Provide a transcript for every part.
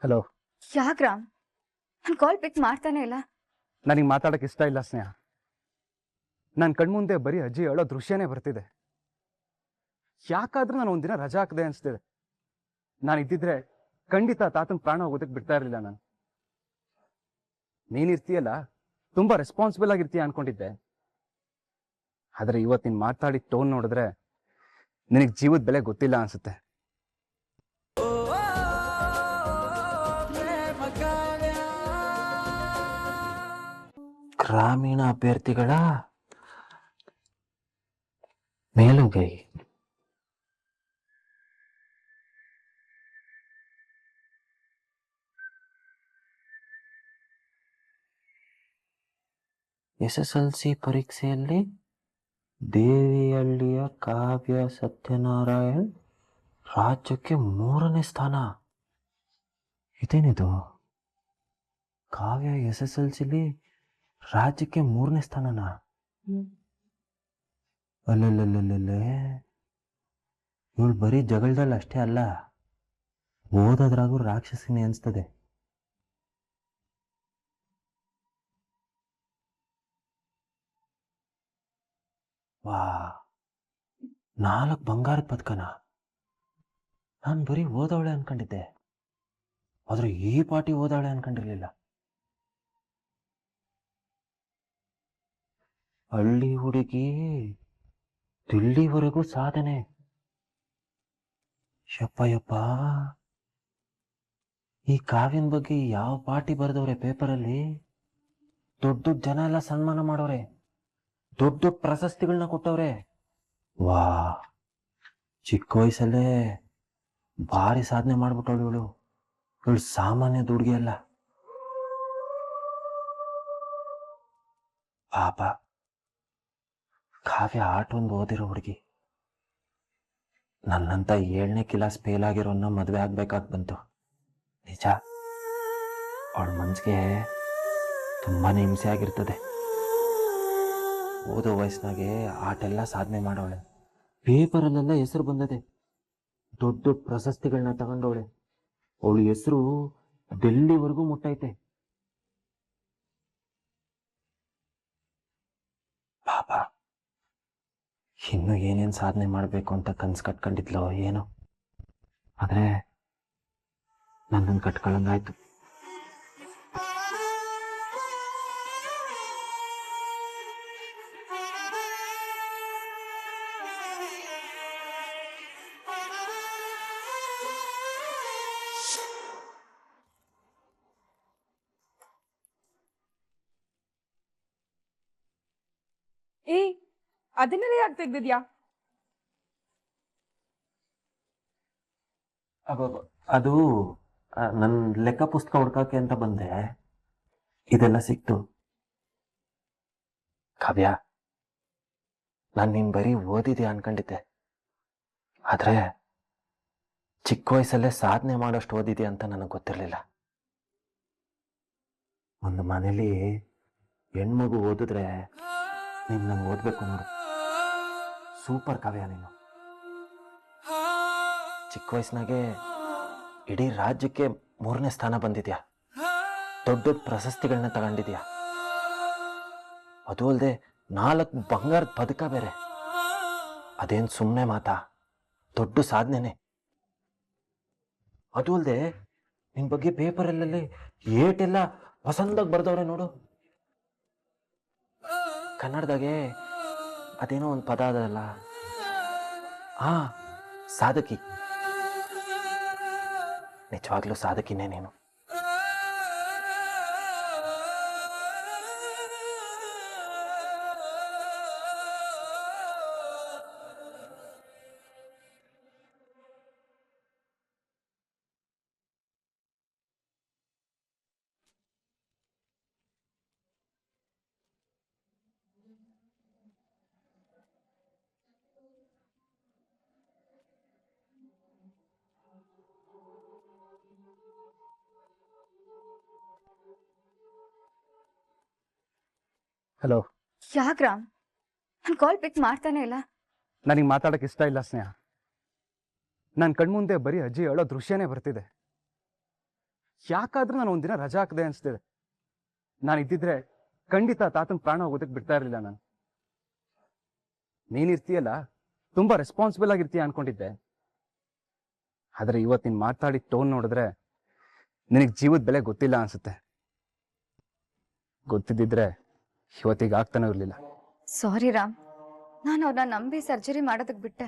Hello. ಯಾಕ್ ರಾಮ್, ನನ್ನ ಕಾಲ್ ಪಿಕ್ ಮಾಡ್ತಾನೆ ಇಲ್ಲ. ನನಗೆ ಮಾತಾಡೋಕ್ಕೆ ಇಷ್ಟ ಇಲ್ಲ ಸ್ನೇಹ. ನನ್ನ ಕಣ್ಮುಂದೆ ಬರೀ ಅಜ್ಜಿ ಹೇಳೋ ದೃಶ್ಯನೇ ಬರ್ತಿದೆ. ಯಾಕಾದ್ರೂ ನಾನು ಒಂದಿನ ರಜಾ ಹಾಕದೆ ಅನಿಸ್ತಿದೆ. ನಾನು ಇದ್ದಿದ್ರೆ ಖಂಡಿತ ತಾತನ ಪ್ರಾಣ ಹೋಗೋದಕ್ಕೆ ಬಿಡ್ತಾ ಇರಲಿಲ್ಲ. ನಾನು ನೀನಿರ್ತೀಯಲ್ಲ, ತುಂಬಾ ರೆಸ್ಪಾನ್ಸಿಬಲ್ ಆಗಿರ್ತೀಯ ಅನ್ಕೊಂಡಿದ್ದೆ. ಆದರೆ ಇವತ್ತು ನೀನು ಮಾತಾಡಿದ ಟೋನ್ ನೋಡಿದ್ರೆ ನಿನಗೆ ಜೀವದ ಬೆಲೆ ಗೊತ್ತಿಲ್ಲ ಅನ್ಸುತ್ತೆ. ಗ್ರಾಮೀಣ ಅಭ್ಯರ್ಥಿಗಳ ಮೇಲುಗೈ. SSLC ಪರೀಕ್ಷೆಯಲ್ಲಿ ದೇವಿಹಳ್ಳಿಯ ಕಾವ್ಯ ಸತ್ಯನಾರಾಯಣ್ ರಾಜ್ಯಕ್ಕೆ 3ನೇ ಸ್ಥಾನ. ಇದೇನಿದು? ಕಾವ್ಯ SSLCಲಿ ರಾಜ್ಯಕ್ಕೆ 3ನೇ ಸ್ಥಾನನಾ? ಅಲ್ಲಲ್ಲಲ್ಲೇ, ಇವಳು ಬರೀ ಜಗಳದಲ್ಲಿ ಅಷ್ಟೇ ಅಲ್ಲ, ಓದೋದ್ರಾಗೂ ರಾಕ್ಷಸಿನಿ ಅನಿಸ್ತದೆ. ವಾ, 4 ಬಂಗಾರದ ಪದಕನ? ನಾನು ಬರೀ ಓದವಳೆ ಅನ್ಕೊಂಡಿದ್ದೆ, ಆದ್ರೆ ಈ ಪಾಟಿ ಓದವಳೆ ಅನ್ಕೊಂಡಿರ್ಲಿಲ್ಲ. ಹಳ್ಳಿ ಹುಡುಗಿ ದಿಲ್ಲಿವರೆಗೂ ಸಾಧನೆ. ಯಪ್ಪ, ಈ ಕಾವ್ಯನ ಬಗ್ಗೆ ಯಾವ ಪಾಟಿ ಬರೆದವ್ರೆ ಪೇಪರಲ್ಲಿ? ದೊಡ್ಡ ಜನ ಎಲ್ಲ ಸನ್ಮಾನ ಮಾಡೋರೆ, ದೊಡ್ಡ ಪ್ರಶಸ್ತಿಗಳನ್ನ ಕೊಟ್ಟವ್ರೆ. ವಾ, ಚಿಕ್ಕ ವಯಸ್ಸಲ್ಲೇ ಭಾರಿ ಸಾಧನೆ ಮಾಡ್ಬಿಟ್ಟವಳು ಇವಳು. ಇವಳು ಸಾಮಾನ್ಯ ಹುಡುಗಿ ಅಲ್ಲ. ಪಾಪ, ಕಾವ್ಯ ಆಟೊಂದು ಓದಿರೋ ಹುಡುಗಿ. ನನ್ನಂತ 7ನೇ ಕ್ಲಾಸ್ ಫೇಲ್ ಆಗಿರೋನ್ನ ಮದುವೆ ಆಗ್ಬೇಕಾಗಿ ಬಂತು. ನಿಜ, ಅವಳ ಮನ್ಸಿಗೆ ತುಂಬಾನೇ ಹಿಂಸೆ ಆಗಿರ್ತದೆ. ಓದೋ ವಯಸ್ಸಿನಾಗೆ ಆಟೆಲ್ಲ ಸಾಧನೆ ಮಾಡೋಳೆ. ಪೇಪರಲ್ಲೆಲ್ಲ ಹೆಸರು ಬಂದದೆ, ದೊಡ್ಡ ಪ್ರಶಸ್ತಿಗಳನ್ನ ತಗೊಂಡವಳೆ. ಅವಳ ಹೆಸರು ಡೆಲ್ಲಿವರೆಗೂ ಮುಟ್ಟೈತೆ. ಪಾಪ, ಇನ್ನು ಏನೇನು ಸಾಧನೆ ಮಾಡಬೇಕು ಅಂತ ಕನ್ಸು ಕಟ್ಕೊಂಡಿದ್ಲೋ ಏನೋ. ಆದರೆ ನನ್ನನ್ನು ಕಟ್ಕೊಳ್ಳಂಗಾಯ್ತು. ಅದನ್ನೆಲ್ಲ ಯಾಕೆ ತೆಗ್ದಿದ್ಯಾ? ಅದು ನನ್ನ ಲೆಕ್ಕ ಪುಸ್ತಕ ಹುಡ್ಕಕ್ಕೆ ಅಂತ ಬಂದೆ, ಇದೆಲ್ಲ ಸಿಕ್ತು. ಕಾವ್ಯ, ನಾನು ನೀನು ಬರೀ ಓದಿದ್ಯಾ ಅನ್ಕೊಂಡಿದ್ದೆ, ಆದ್ರೆ ಚಿಕ್ಕ ವಯಸ್ಸಲ್ಲೇ ಸಾಧನೆ ಮಾಡೋಷ್ಟು ಓದಿದ್ಯಾ ಅಂತ ನನಗೆ ಗೊತ್ತಿರಲಿಲ್ಲ. ಒಂದು ಮನೇಲಿ ಹೆಣ್ಮಗು ಓದಿದ್ರೆ ನೀನು ನಂಗೆ ಓದಬೇಕು ನೋಡು. ಸೂಪರ್ ಕಾವ್ಯ ನೀನು. ಚಿಕ್ಕ ವಯಸ್ಸಿನಾಗೆ ಇಡೀ ರಾಜ್ಯಕ್ಕೆ 3ನೇ ಸ್ಥಾನ ಬಂದಿದ್ಯಾ, ದೊಡ್ಡ ದೊಡ್ಡ ಪ್ರಶಸ್ತಿಗಳನ್ನ ತಗೊಂಡಿದ್ಯಾ. ಅದು ಅಲ್ಲದೆ 4 ಬಂಗಾರದ ಪದಕ ಬೇರೆ. ಅದೇನು ಸುಮ್ಮನೆ ಮಾತಾ? ದೊಡ್ಡ ಸಾಧನೆನೆ. ಅದು ಅಲ್ಲದೆ ನಿನ್ ಬಗ್ಗೆ ಪೇಪರಲ್ಲೇ ಏಟೆಲ್ಲ ಹೊಸಂದಾಗಿ ಬರ್ದವ್ರೆ ನೋಡು. ಕನ್ನಡದಾಗೆ ಅದೇನೋ ಒಂದು ಪದ ಅದಲ್ಲ, ಸಾಧಕಿ. ನಿಜವಾಗ್ಲೂ ಸಾಧಕಿನೇ ನೀನು. ಹಲೋ. ಯಾಕ್ ರಾಮ್, ನನ್ನ ಕಾಲ್ ಪಿಕ್ ಮಾಡ್ತಾನೆ ಇಲ್ಲ. ನನಗೆ ಮಾತಾಡೋಕ್ಕೆ ಇಷ್ಟ ಇಲ್ಲ ಸ್ನೇಹ. ನನ್ನ ಕಣ್ಮುಂದೆ ಬರೀ ಅಜ್ಜಿ ಹೇಳೋ ದೃಶ್ಯನೇ ಬರ್ತಿದೆ. ಯಾಕಾದ್ರೂ ನಾನು ಒಂದಿನ ರಜಾ ಹಾಕದೆ ಅನ್ಸ್ತಿದೆ. ನಾನು ಇದ್ದಿದ್ರೆ ಖಂಡಿತ ತಾತನ ಪ್ರಾಣ ಹೋಗೋದಕ್ಕೆ ಬಿಡ್ತಾ ಇರಲಿಲ್ಲ ನಾನು. ನೀನಿರ್ತೀಯಲ್ಲ, ತುಂಬಾ ರೆಸ್ಪಾನ್ಸಿಬಲ್ ಆಗಿರ್ತೀಯ ಅನ್ಕೊಂಡಿದ್ದೆ. ಆದ್ರೆ ಇವತ್ತು ನೀನ್ ಮಾತಾಡಿದ ಟೋನ್ ನೋಡಿದ್ರೆ ನಿನಗೆ ಜೀವದ ಬೆಲೆ ಗೊತ್ತಿಲ್ಲ ಅನ್ಸುತ್ತೆ. ಗೊತ್ತಿದ್ದಿದ್ರೆ ಇವತ್ತಿಗೆ ಆಗ್ತಾನೆ ಇರ್ಲಿಲ್ಲ. ಸಾರಿ ರಾಮ್, ನಾನು ಅವ್ರನ್ನ ನಂಬಿ ಸರ್ಜರಿ ಮಾಡೋದಕ್ಕೆ ಬಿಟ್ಟೆ.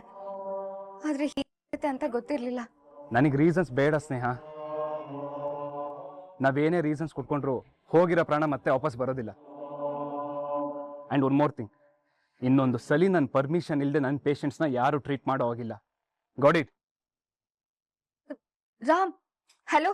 ಆದ್ರೆ ಹೀಗೆ ಅಂತ ಗೊತ್ತಿರ್ಲಿಲ್ಲ. ನನಗೆ ರೀಸನ್ಸ್ ಬೇಡ ಸ್ನೇಹ. ನಾವೇನೇ ರೀಸನ್ಸ್ ಕೊಟ್ಕೊಂಡ್ರು ಹೋಗಿರೋ ಪ್ರಾಣ ಮತ್ತೆ ವಾಪಸ್ ಬರೋದಿಲ್ಲ. ಅಂಡ್ ಒನ್ ಮೋರ್ ಥಿಂಗ್, ಇನ್ನೊಂದು ಸಲಿ ನನ್ನ ಪರ್ಮಿಷನ್ ಇಲ್ಲದೆ ನನ್ನ ಪೇಷಂಟ್ಸ್ನ ಯಾರು ಟ್ರೀಟ್ ಮಾಡೋ ಹೋಗಿಲ್ಲ. Got it? ರಾಮ್, ಹಲೋ.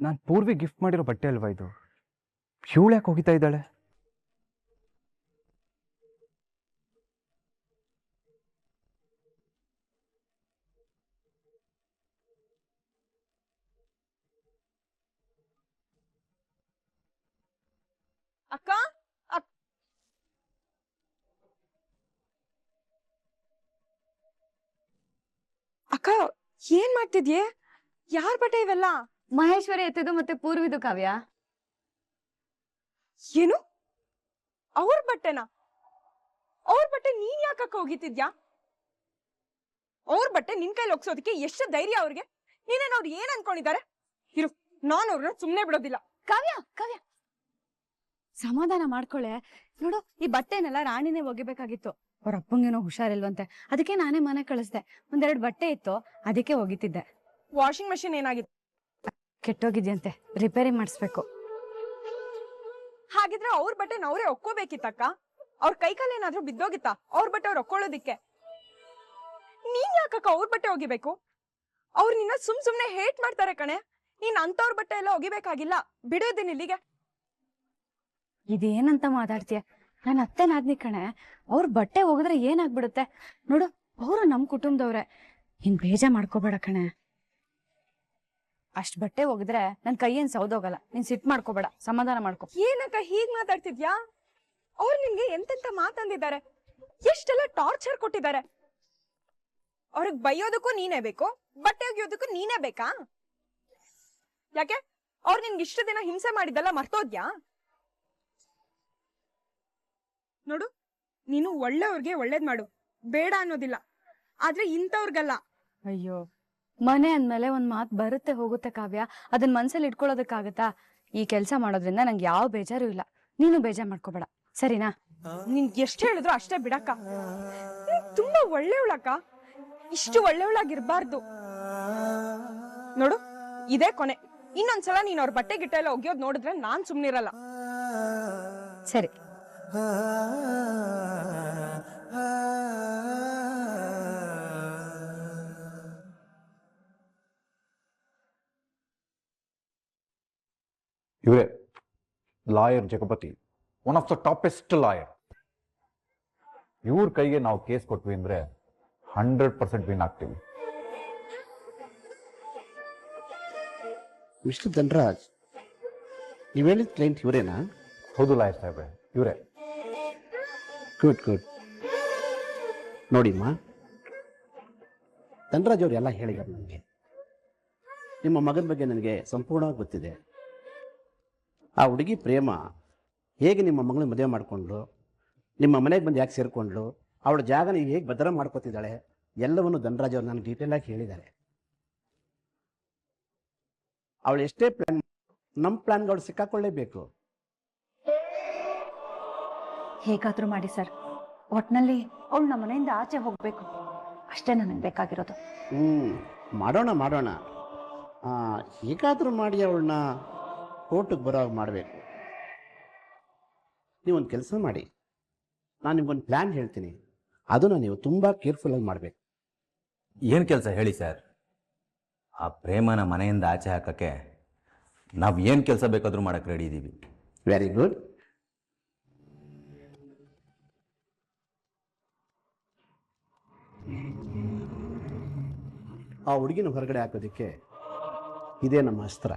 ನಾನು ಪೂರ್ವಿ ಗಿಫ್ಟ್ ಮಾಡಿರೋ ಬಟ್ಟೆ ಅಲ್ವಾ ಇದು? ಇವಳು ಯಾಕೆ ಹೋಗಿತಾ ಇದ್ದಾಳೆ? ಅಕ್ಕ, ಅಕ್ಕ ಏನ್ ಮಾಡ್ತಿದ್ಯೆ? ಯಾರ್ ಬಟ್ಟೆ ಇವೆಲ್ಲ? ಮಹೇಶ್ವರಿ ಎತ್ತಿದ್ದು ಮತ್ತೆ ಪೂರ್ವಿದು ಕಾವ್ಯ. ಏನು? ಅವ್ರ ಬಟ್ಟೆನಾ? ಅವ್ರ ಬಟ್ಟೆ ನೀನ್ ಯಾಕಕ್ಕ ಹೋಗಿತಿದ್ಯಾ? ಅವ್ರ ಬಟ್ಟೆ ನಿನ್ ಕೈಲಿ ಒಗ್ಸೋದಕ್ಕೆ ಎಷ್ಟು ಧೈರ್ಯ ಅವ್ರಿಗೆ? ನೀನೇನ್ ಅವ್ರು ಏನ್ ಅನ್ಕೊಂಡಿದ್ದಾರೆ? ಇರು, ನಾನು ಅವ್ರನ್ನ ಸುಮ್ನೆ ಬಿಡೋದಿಲ್ಲ. ಕಾವ್ಯ, ಕಾವ್ಯ, ಸಮಾಧಾನ ಮಾಡ್ಕೊಳ್ಳೆ. ನೋಡು, ಈ ಬಟ್ಟೆನೆಲ್ಲ ರಾಣಿನೇ ಒಗಿಬೇಕಾಗಿತ್ತು. ಅವ್ರ ಅಪ್ಪಂಗೇನೋ ಹುಷಾರಿಲ್ವಂತೆ, ಅದಕ್ಕೆ ನಾನೇ ಮನೆ ಕಳಿಸ್ದೆ. ಒಂದೆರಡು ಬಟ್ಟೆ ಇತ್ತು, ಅದಕ್ಕೆ ಹೋಗಿತ್ತಿದ್ದೆ. ವಾಷಿಂಗ್ ಮಷಿನ್ ಏನಾಗಿತ್ತು? ಕೆಟ್ಟೋಗಿದ್ಯಂತೆ, ರಿಪೇರಿ ಮಾಡಿಸ್ಬೇಕು. ಹಾಗಿದ್ರೆ ಅವ್ರ ಬಟ್ಟೆ ನಾವ್ರೇ ಒಕ್ಕೋಬೇಕಿತ್ತಕ್ಕ. ಅವ್ರ ಕೈಕಾಲ ಏನಾದ್ರೂ ಬಿದ್ದೋಗಿತ್ತಾ ಅವ್ರ ಬಟ್ಟೆ ಅವ್ರು ಒಕ್ಕೊಳ್ಳೋದಿಕ್ಕೆ? ನೀನ್ ಯಾಕಕ್ಕ ಅವ್ರ ಬಟ್ಟೆ ಒಗಿಬೇಕು? ಅವ್ರು ನಿನ್ನ ಸುಮ್ನೆ ಹೇಟ್ ಮಾಡ್ತಾರೆ ಕಣೆ. ನೀನ್ ಅಂತವ್ರ ಬಟ್ಟೆ ಎಲ್ಲ ಒಗಿಬೇಕಾಗಿಲ್ಲ. ಬಿಡೋದಿನ ಇಲ್ಲಿಗೆ. ಇದೇನಂತ ಮಾತಾಡ್ತೀಯ? ನನ್ನ ಅತ್ತೆ ನಾದ್ನಿ ಕಣೆ. ಅವ್ರ ಬಟ್ಟೆ ಹೋಗಿದ್ರೆ ಏನಾಗ್ಬಿಡುತ್ತೆ? ನೋಡು, ಅವರು ನಮ್ ಕುಟುಂಬದವ್ರೆ. ಇನ್ ಬೇಜಾರ್ ಮಾಡ್ಕೋಬೇಡ ಕಣೆ. ಅಷ್ಟ್ ಬಟ್ಟೆ ಹೋಗಿದ್ರೆ ನನ್ ಕೈಯೇನ್ ಸೌದೋಗಲ್ಲ. ನೀನ್ ಸಿಟ್ ಮಾಡ್ಕೋಬೇಡ, ಸಮಾಧಾನ ಮಾಡ್ಕೊ. ಏನಕ್ಕ ಹೀಗ್ ಮಾತಾಡ್ತಿದ್ಯಾ? ಅವ್ರು ನಿನ್ಗೆ ಎಂತೆಂತ ಮಾತಂದಿದ್ದಾರೆ, ಎಷ್ಟೆಲ್ಲ ಟಾರ್ಚರ್ ಕೊಟ್ಟಿದ್ದಾರೆ. ಅವ್ರಿಗೆ ಬೈಯೋದಕ್ಕೂ ನೀನೇ ಬೇಕು, ಬಟ್ಟೆ ಒಗಿಯೋದಕ್ಕೂ ನೀನೇ ಬೇಕಾ? ಯಾಕೆ ಅವ್ರು ನಿನ್ಗೆ ಇಷ್ಟು ದಿನ ಹಿಂಸೆ ಮಾಡಿದ್ದೆಲ್ಲ ಮರ್ತೋದ್ಯಾ? ನೋಡು, ನೀನು ಒಳ್ಳೆಯವ್ರಿಗೆ ಒಳ್ಳೇದ್ ಮಾಡು, ಬೇಡ ಅನ್ನೋದಿಲ್ಲ. ಆದ್ರೆ ಇಂಥವ್ರಿಗಲ್ಲ. ಅಯ್ಯೋ, ಮನೆ ಅಂದ್ಮೇಲೆ ಒಂದ್ ಮಾತ್ ಬರುತ್ತೆ ಹೋಗುತ್ತೆ ಕಾವ್ಯ. ಅದನ್ ಮನ್ಸಲ್ಲಿ ಇಟ್ಕೊಳ್ಳೋದಕ್ಕಾಗತ್ತಾ? ಈ ಕೆಲ್ಸ ಮಾಡೋದ್ರಿಂದ ನಂಗೆ ಯಾವ ಬೇಜಾರು ಇಲ್ಲ. ನೀನು ಬೇಜಾರ್ ಮಾಡ್ಕೋಬೇಡ, ಸರಿನಾ? ನಿನ್ಗೆ ಎಷ್ಟ್ ಹೇಳಿದ್ರು ಅಷ್ಟೇ ಬಿಡಕ್ಕ. ನೀನ್ ತುಂಬಾ ಒಳ್ಳೆಯವಳಕ್ಕ. ಇಷ್ಟು ಒಳ್ಳೆಯವಳಾಗಿರ್ಬಾರ್ದು. ನೋಡು, ಇದೇ ಕೊನೆ. ಇನ್ನೊಂದ್ಸಲ ನೀನ್ ಅವ್ರ ಬಟ್ಟೆ ಗಿಟ್ಟ ಎಲ್ಲ ಒಗ್ಯೋದ್ ನೋಡಿದ್ರೆ ನಾನ್ ಸುಮ್ನಿರಲ್ಲ. ಸರಿ. ಇವರೇ lawyer Jagapathi, one of the toppest lawyer. ಇವ್ರ ಕೈಗೆ ನಾವು ಕೇಸ್ ಕೊಟ್ವಿ ಅಂದ್ರೆ 100% ವಿನ್ ಆಗ್ತೀವಿ. ಮಿಸ್ಟರ್ ಧನರಾಜ್, ನೀವು ಹೇಳಿದ ಕ್ಲೈಂಟ್ ಇವರೇನಾ? ಹೌದು ಲಾಯರ್ ಸಾಹೇಬ್ರೆ, ಇವರೇ. Good good. ನೋಡಿಮ್ಮ, ಧನರಾಜ್ ಅವರು ಎಲ್ಲ ಹೇಳಿದ್ದಾರೆ ನನಗೆ. ನಿಮ್ಮ ಮಗನ ಬಗ್ಗೆ ನನಗೆ ಸಂಪೂರ್ಣವಾಗಿ ಗೊತ್ತಿದೆ. ಆ ಹುಡುಗಿ ಪ್ರೇಮ ಹೇಗೆ ನಿಮ್ಮ ಮಗಳನ್ನ ಮದುವೆ ಮಾಡಿಕೊಂಡು ನಿಮ್ಮ ಮನೆಗೆ ಬಂದು ಯಾಕೆ ಸೇರಿಕೊಂಡ್ಲು, ಅವಳ ಜಾಗನ ಹೇಗೆ ಭದ್ರ ಮಾಡ್ಕೋತಿದ್ದಾಳೆ, ಎಲ್ಲವನ್ನು ಧನರಾಜ್ ಅವರು ನನಗೆ ಡೀಟೇಲಾಗಿ ಹೇಳಿದ್ದಾರೆ. ಅವಳು ಎಷ್ಟೇ ಪ್ಲಾನ್, ನಮ್ಮ ಪ್ಲಾನ್ಗಳು ಸಿಕ್ಕಾಕೊಳ್ಳೇಬೇಕು. ಹೇಗಾದ್ರೂ ಮಾಡಿ ಸರ್, ಒಟ್ನಲ್ಲಿ ಅವಳು ನಮ್ಮ ಮನೆಯಿಂದ ಆಚೆ ಹೋಗ್ಬೇಕು, ಅಷ್ಟೇ ನನಗೆ ಬೇಕಾಗಿರೋದು. ಮಾಡೋಣ ಮಾಡೋಣ. ಹೇಗಾದರೂ ಮಾಡಿ ಅವಳನ್ನ ಕೋರ್ಟಿಗೆ ಬರೋ ಹಾಗೆ ಮಾಡಬೇಕು. ನೀವೊಂದು ಕೆಲಸ ಮಾಡಿ, ನಾನು ನಿಮ್ಗೊಂದು ಪ್ಲ್ಯಾನ್ ಹೇಳ್ತೀನಿ, ಅದನ್ನು ನೀವು ತುಂಬ ಕೇರ್ಫುಲ್ಲಾಗಿ ಮಾಡಬೇಕು. ಏನ್ ಕೆಲಸ ಹೇಳಿ ಸರ್? ಆ ಪ್ರೇಮನ ಮನೆಯಿಂದ ಆಚೆ ಹಾಕೋಕ್ಕೆ ನಾವು ಏನು ಕೆಲಸ ಬೇಕಾದರೂ ಮಾಡೋಕ್ಕೆ ರೆಡಿ ಇದ್ದೀವಿ. Very good. ಆ ಹುಡುಗಿನ ಹೊರಗಡೆ ಹಾಕೋದಕ್ಕೆ ಇದೇ ನಮ್ಮ ಅಸ್ತ್ರ.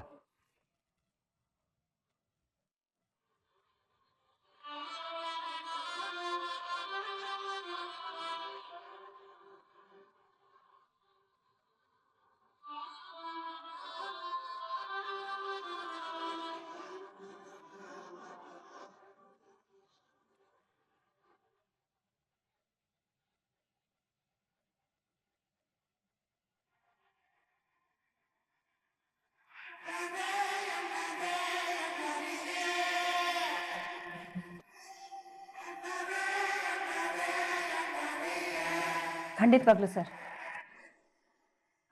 ಖಂಡಿತವಾಗ್ಲು ಸರ್.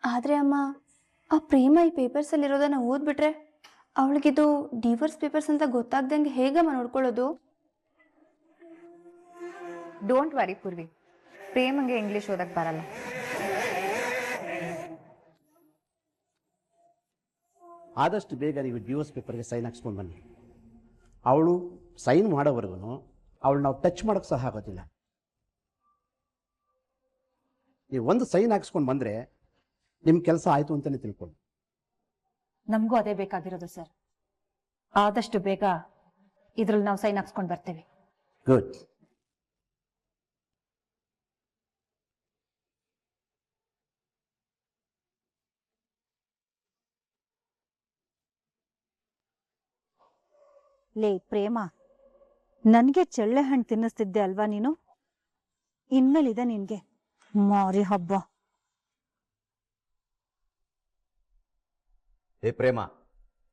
ಆದರೆ ಅಮ್ಮ, ಆ ಪ್ರೇಮ ಈ ಪೇಪರ್ಸಲ್ಲಿರೋದನ್ನ ಓದ್ಬಿಟ್ರೆ ಅವಳಿಗಿದು ಡಿವೋರ್ಸ್ ಪೇಪರ್ಸ್ ಅಂತ ಗೊತ್ತಾಗ್ದಂಗೆ ಹೇಗಮ್ಮ ನೋಡ್ಕೊಳ್ಳೋದು? ಡೋಂಟ್ ವರಿ ಪೂರ್ವಿ, ಪ್ರೇಮಂಗೆ ಇಂಗ್ಲಿಷ್ ಓದಕ್ ಬರಲ್ಲ. ಆದಷ್ಟು ಬೇಗ ನೀವು ಡಿವೋರ್ಸ್ ಪೇಪರ್ಗೆ ಸೈನ್ ಹಾಕ್ಸ್ಕೊಂಡು ಬನ್ನಿ. ಅವಳು ಸೈನ್ ಮಾಡೋವರೆಗೂ ಅವಳು ನಾವು ಟಚ್ ಮಾಡೋಕ್ಕೆ ಸಹ ಆಗೋದಿಲ್ಲ. ನೀವು ಒಂದು ಸೈನ್ ಹಾಕ್ಸ್ಕೊಂಡು ಬಂದರೆ ನಿಮ್ಮ ಕೆಲಸ ಆಯಿತು ಅಂತಲೇ ತಿಳ್ಕೊಳ್ಳಿ. ನಮಗೂ ಅದೇ ಬೇಕಾಗಿರೋದು ಸರ್. ಆದಷ್ಟು ಬೇಗ ಇದ್ರಲ್ಲಿ ನಾವು ಸೈನ್ ಹಾಕ್ಸ್ಕೊಂಡು ಬರ್ತೇವೆ. ಗುಡ್. ಲೇ ಪ್ರೇಮ, ನನಗೆ ಚಳ್ಳೆ ಹಣ್ಣು ತಿನ್ನಿಸ್ತಿದ್ದೆ ಅಲ್ವಾ ನೀನು? ಇನ್ಮೇಲಿದೆ ನಿನ್ಗೆ ಮಾರಿ ಹಬ್ಬ. ಏ ಪ್ರೇಮ,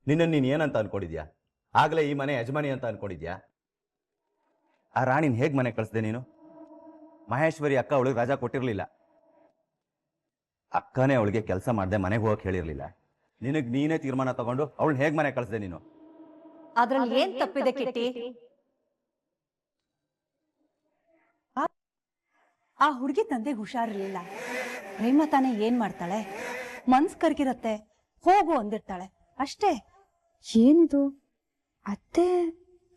ನಿನ್ನನ್ನು ನೀನು ಏನಂತ ಅನ್ಕೊಂಡಿದ್ಯಾ? ಆಗಲೇ ಈ ಮನೆ ಯಜಮಾನಿ ಅಂತ ಅನ್ಕೊಂಡಿದ್ಯಾ? ಆ ರಾಣಿನ ಹೇಗೆ ಮನೆ ಕಳಿಸ್ದೆ ನೀನು? ಮಹೇಶ್ವರಿ ಅಕ್ಕ ಅವಳಿಗೆ ರಜಾ ಕೊಟ್ಟಿರಲಿಲ್ಲ. ಅಕ್ಕನೇ ಅವಳಿಗೆ ಕೆಲಸ ಮಾಡದೆ ಮನೆಗೆ ಹೋಗಕ್ಕೆ ಹೇಳಿರಲಿಲ್ಲ. ನಿನಗೆ ನೀನೇ ತೀರ್ಮಾನ ತಗೊಂಡು ಅವಳನ್ನ ಹೇಗೆ ಮನೆ ಕಳಿಸ್ದೆ ನೀನು? ಅದ್ರಲ್ಲಿ ಏನ್ ತಪ್ಪಿದೆ ಕಿಟ್ಟಿ? ಆ ಹುಡುಗಿ ತಂದೆಗೆ ಹುಷಾರಿರ್ಲಿಲ್ಲ. ಪ್ರೇಮ ತಾನೇ ಏನ್ ಮಾಡ್ತಾಳೆ? ಮನ್ಸ್ ಕರ್ಗಿರತ್ತೆ, ಹೋಗು ಅಂದಿರ್ತಾಳೆ ಅಷ್ಟೇ. ಏನಿದು, ಅತ್ತೆ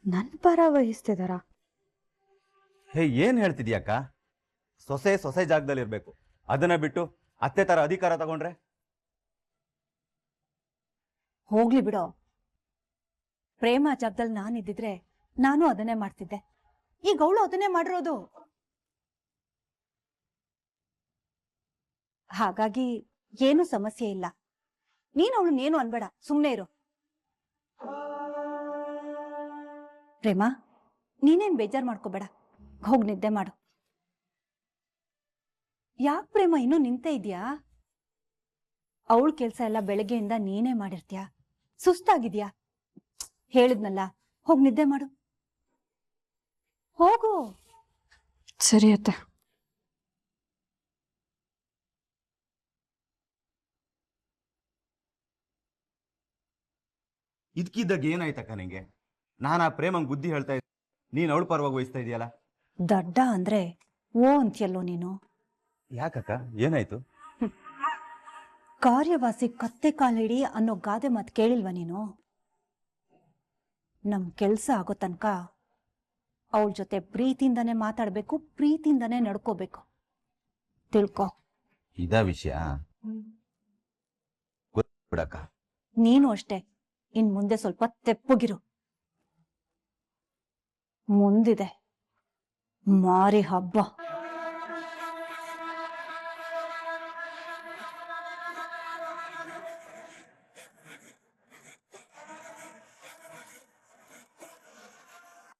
ನನ್ ಪರ ವಹಿಸ್ತಿದಾರ? ಹೇ, ಏನ್ ಹೇಳ್ತಿದ್ಯಾಕ್ಕ? ಸೊಸೆ ಸೊಸೆ ಜಾಗದಲ್ಲಿ ಇರ್ಬೇಕು, ಅದನ್ನ ಬಿಟ್ಟು ಅತ್ತೆ ತರ ಅಧಿಕಾರ ತಗೊಂಡ್ರೆ? ಹೋಗ್ಲಿ ಬಿಡೋ. ಪ್ರೇಮ ಜಾಗದಲ್ಲಿ ನಾನಿದ್ದಿದ್ರೆ ನಾನು ಅದನ್ನೇ ಮಾಡ್ತಿದ್ದೆ. ಈಗ ಅವಳು ಅದನ್ನೇ ಮಾಡಿರೋದು. ಹಾಗಾಗಿ ಏನು ಸಮಸ್ಯೆ ಇಲ್ಲ. ನೀನು ಅವಳನ್ನೇನು ಅನ್ಬೇಡ, ಸುಮ್ಮನೆ ಇರು. ಪ್ರೇಮ, ನೀನೇನ್ ಬೇಜಾರ್ ಮಾಡ್ಕೋಬೇಡ, ಹೋಗ್ ನಿದ್ದೆ ಮಾಡು. ಯಾಕೆ ಪ್ರೇಮ ಇನ್ನೂ ನಿಂತೇ ಇದ್ಯಾ? ಅವಳ ಕೆಲ್ಸ ಎಲ್ಲ ಬೆಳಗ್ಗೆಯಿಂದ ನೀನೇ ಮಾಡಿರ್ತೀಯ, ಸುಸ್ತಾಗಿದ್ಯಾ? ಹೇಳಿದ್ನಲ್ಲ, ಹೋಗ್ ನಿದ್ದೆ ಮಾಡು, ಹೋಗು. ಸರಿ ಅತ್ತೆ. ಇದಕ್ಕಿದ್ದಾಗ ಏನಾಯ್ತಕ್ಕ ನಿಂಗೆ? ನಾನು ಆ ಪ್ರೇಮಂಗ್ ಬುದ್ಧಿ ಹೇಳ್ತಾ ಇದ್ದೆ, ನೀನ್ ಅವಳ ಪರವಾಗಿ ವಹಿಸ್ತಾ ಇದೆಯಲ್ಲ. ದಡ್ಡ ಅಂದ್ರೆ ಓ ಅಂತ್ಯಲ್ಲೋ ನೀನು. ಯಾಕಕ್ಕ, ಏನಾಯ್ತು? ಕಾರ್ಯವಾಸಿ ಕತ್ತೆ ಕಾಲಿಡಿ ಅನ್ನೋ ಗಾದೆ ಮಾತು ಕೇಳಿಲ್ವ ನೀನು? ನಮ್ ಕೆಲ್ಸ ಆಗೋ ತನಕ ಅವಳ ಜೊತೆ ಪ್ರೀತಿಯಿಂದಾನೇ ಮಾತಾಡ್ಬೇಕು, ಪ್ರೀತಿಯಿಂದಾನೇ ನಡ್ಕೋಬೇಕು, ತಿಳ್ಕೊ. ಇದ ವಿಷಯ ಬಿಡಕ್ಕ. ನೀನು ಅಷ್ಟೇ, ಇನ್ ಮುಂದೆ ಸ್ವಲ್ಪ ತೆಪ್ಪಗಿರು. ಮುಂದಿದೆ ಮಾರಿ ಹಬ್ಬ.